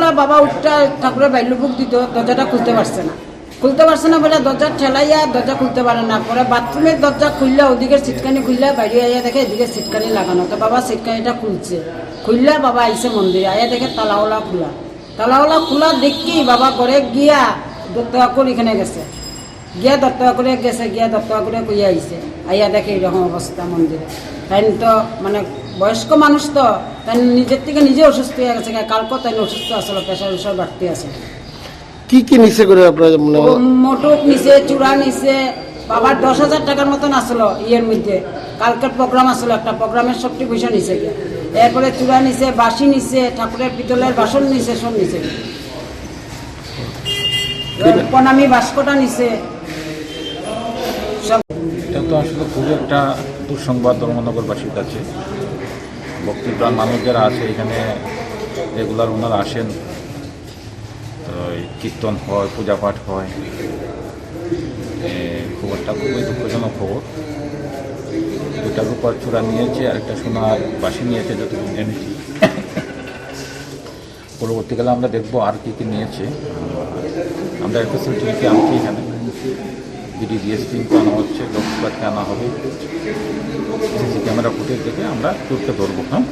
সকালবেলা বাবা উঠটা ঠাকুরের বাইলুপুক দিত, দরজাটা খুলতে পারছে না বলে দরজা ঠেলাইয়া দরজা খুলতে পারে না। পরে বাথরুমের দরজা খুললে ওদিকে সিটকানি খুললে বাইরে আইয়া দেখে এদিকে সিটকানি লাগানো। তো বাবা সিটকানিটা খুললে বাবা আইসে মন্দিরে আইয়া দেখে তালাওয়ালা খোলা দেখি বাবা ঘরে গিয়া দত্তয়া করে এখানে গেছে, গিয়া দত্তয়া করে কইয়া আইসে, আইয়া দেখে এরকম অবস্থা মন্দিরে। তাই তো মানে বয়স্ক মানুষ তো তাই নিজের থেকে নিজে অসুস্থ হয়ে গেছে, কালকে তাই অসুস্থ আসলে প্রেশার বাড়তে আছে। কি নিচে করে আপনার মোটক নিচে, চূড়া নিচে, বাবার 10,000 টাকার মতন আসলো ইয়ের মধ্যে। কালকের প্রোগ্রাম আসলো, একটা প্রোগ্রামের সবটি পয়সা নিচে গিয়ে, এরপরে চূড়া নিচে, বাসি নিচে, ঠাকুরের পিতলের বাসন নিচে, সব নিচে প্রণামী বাস্কটা নিচে সব। এটা তো আসলে খুবই একটা দুঃসংবাদ ধর্মনগরবাসীর কাছে। ভক্তিপ্রাণ মানুষ যারা আছে এখানে রেগুলার ওনারা আসেন, কীর্তন হয়, পূজা পাঠ হয়। খবরটা খুবই দুঃখজনক খবর। দুটা রূপার চূড়া নিয়েছে আর একটা সোনার বাসি নিয়েছে যতটুকু জেনেছি। পরবর্তীকালে আমরা দেখবো আর কি নিয়েছে। আমরা একটা সিকিউরিটি আনছি এখানে, বিডি ডিএসপিকে আনা হচ্ছে, লোকসভাকে আনা হবে, সিসি ক্যামেরা ফুটেজ দেখে আমরা চোরকে ধরবো। হ্যাঁ।